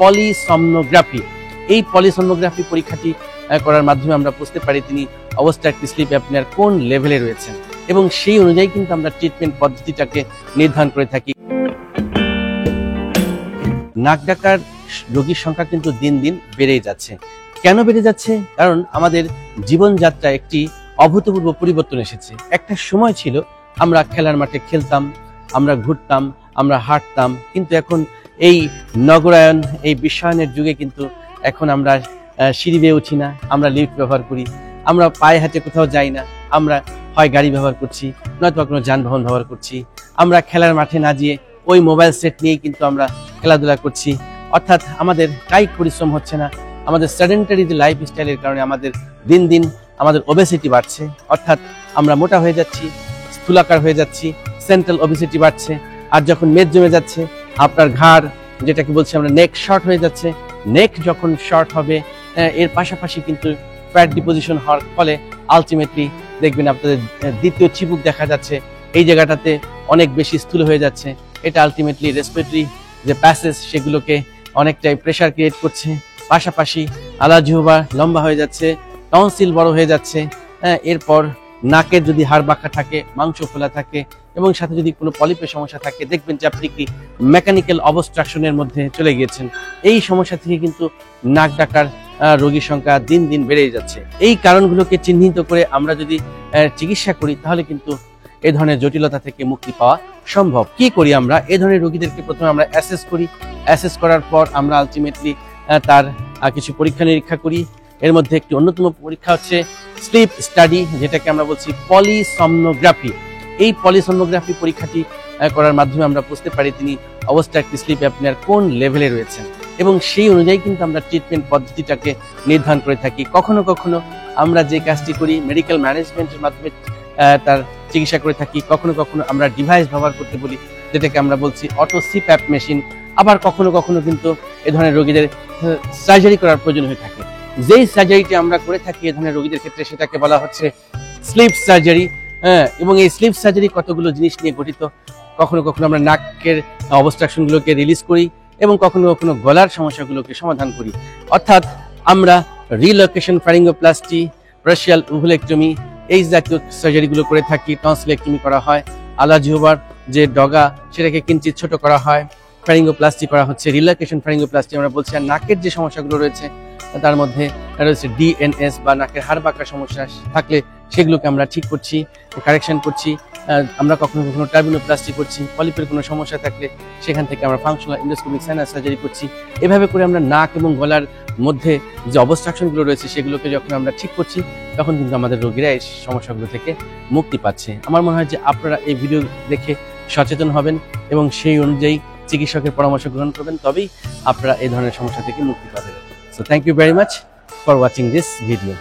পলিসomnography। এই পলিসomnography পরীক্ষাটি করার মাধ্যমে আমরা বুঝতে পারি তিনি অবস্ট্রাকটিভ স্লিপ অ্যাপনিয়ার কোন লেভেলে রয়েছেন এবং সেই অনুযায়ী কিন্তু আমরা ট্রিটমেন্ট পদ্ধতিটাকে নির্ধারণ করে থাকি। নাক ডাকার রোগীর সংখ্যা কিন্তু দিন দিন বেড়েই যাচ্ছে। কেন বেড়ে যাচ্ছে? কারণ আমাদের জীবনযাত্রা একটি অভূতপূর্ব পরিবর্তন এসেছে। একটা সময় ছিল আমরা খেলার মাঠে খেলতাম, আমরা ঘুরতাম, আমরা হাঁটতাম, কিন্তু এখন এই নগরায়ন, এই বিশ্বায়নের যুগে কিন্তু এখন আমরা সিঁড়ি বেয়ে উঠি না, আমরা লিফট ব্যবহার করি, আমরা পায়ে হাঁটে কোথাও যাই না, আমরা হয় গাড়ি ব্যবহার করছি নয়তো কোনো যানবাহন ব্যবহার করছি, আমরা খেলার মাঠে না গিয়ে ওই মোবাইল সেট নিয়েই কিন্তু আমরা খেলাধুলা করছি। অর্থাৎ আমাদের কায়িক পরিশ্রম হচ্ছে না। আমাদের সেডেন্টারি যে লাইফ স্টাইলের কারণে আমাদের দিন দিন আমাদের ওবেসিটি বাড়ছে, অর্থাৎ আমরা মোটা হয়ে যাচ্ছি, স্থূলাকার হয়ে যাচ্ছি, সেন্ট্রাল ওবেসিটি বাড়ছে। আর যখন মেদ জমে যাচ্ছে, আপনার ঘাড় যেটাকে বলছি আমরা নেক শর্ট হয়ে যাচ্ছে। নেক যখন শর্ট হবে এর পাশাপাশি কিন্তু ফ্যাট ডিপোজিশন হওয়ার ফলে আলটিমেটলি দেখবেন আপনাদের দ্বিতীয় চিবুক দেখা যাচ্ছে, এই জায়গাটাতে অনেক বেশি স্থূল হয়ে যাচ্ছে। এটা আলটিমেটলি রেসপিরেটরি যে প্যাসেজ সেগুলোকে অনেকটাই প্রেশার ক্রিয়েট করছে। পাশাপাশি আলাজিহ্বা লম্বা হয়ে যাচ্ছে, টনসিল বড় হয়ে যাচ্ছে। এরপর নাকের যদি হাড় বাঁকা থাকে, মাংস ফোলা থাকে এবং সাথে যদি কোনো পলিপের সমস্যা থাকে, দেখবেন যে আপনি কি মেকানিক্যাল অবস্ট্রাকশনের মধ্যে চলে গিয়েছেন। এই সমস্যা থেকে কিন্তু নাক ডাকার রোগীর সংখ্যা দিন দিন বেড়েই যাচ্ছে। এই কারণগুলোকে চিহ্নিত করে আমরা যদি চিকিৎসা করি তাহলে কিন্তু এই ধরনের জটিলতা থেকে মুক্তি পাওয়া সম্ভব। কি করি আমরা? এই ধরনের রোগীদেরকে প্রথমে আমরা অ্যাসেস করি। অ্যাসেস করার পর আমরা আলটিমেটলি তার কিছু পরীক্ষা নিরীক্ষা করি। এর মধ্যে একটি অন্যতম পরীক্ষা হচ্ছে স্লিপ স্টাডি, যেটাকে আমরা বলছি পলিসomnography। এই পলিসomnography পরীক্ষাটি করার মাধ্যমে আমরা বুঝতে পারি তিনি অবস্ট্রাকটিভ স্লিপ অ্যাপনিয়ার কোন লেভেলে রয়েছেন এবং সেই অনুযায়ী কিন্তু আমরা ট্রিটমেন্ট পদ্ধতিটাকে নির্ধারণ করে থাকি। কখনো কখনো আমরা যে কাজটি করি মেডিকেল ম্যানেজমেন্টের মাধ্যমে তার চিকিৎসা করে থাকি, কখনো কখনো আমরা ডিভাইস ব্যবহার করতে বলি, যেটাকে আমরা বলছি অটো সিপ্যাপ মেশিন। আবার কখনো কখনো কিন্তু এ ধরনের রোগীদের সার্জারি করার প্রয়োজন হয়ে থাকে। যেই সার্জারিটি আমরা করে থাকি এ ধরনের রোগীদের ক্ষেত্রে সেটাকে বলা হচ্ছে স্লিপ সার্জারি। এবং এই স্লিপ সার্জারি কতগুলো জিনিস নিয়ে গঠিত। কখনো কখনো আমরা নাকের অবস্ট্রাকশনগুলোকে রিলিজ করি এবং কখনো কখনো গলার সমস্যাগুলোকে সমাধান করি। অর্থাৎ আমরা রিলোকেশন ফ্যারিঙ্গোপ্লাস্টি, ব্রাশিয়াল উভুলেক্টমি এই জাতীয় সার্জারিগুলো করে থাকি। টনসিলেক্টমি করা হয়, আলাজিহ্বার যে ডগা সেটাকে কিঞ্চিত ছোট করা হয়, ফ্যারিঙ্গোপ্লাস্টি করা হচ্ছে, রিলোকেশন ফ্যারিঙ্গোপ্লাস্টি আমরা বলছি। আর নাকের যে সমস্যাগুলো রয়েছে তার মধ্যে রয়েছে ডিএনএস বা নাকের হাড় বাঁকার সমস্যা থাকলে সেগুলোকে আমরা ঠিক করছি, কারেকশন করছি। আমরা কখনো কখনো টার্বিনোপ্লাস্টি করছি। পলিপের কোনো সমস্যা থাকলে সেখান থেকে আমরা ফাংশনাল এন্ডোস্কোপিক সাইনাস সার্জারি করছি। এভাবে করে আমরা নাক এবং গলার মধ্যে যে অবস্ট্রাকশনগুলো রয়েছে সেগুলোকে যখন আমরা ঠিক করছি তখন কিন্তু আমাদের রোগীরা এই সমস্যাগুলো থেকে মুক্তি পাচ্ছে। আমার মনে হয় যে আপনারা এই ভিডিও দেখে সচেতন হবেন এবং সেই অনুযায়ী চিকিৎসকের পরামর্শ গ্রহণ করবেন, তবেই আপনারা এই ধরনের সমস্যা থেকে মুক্তি পাবেন। So thank you very much for watching this video.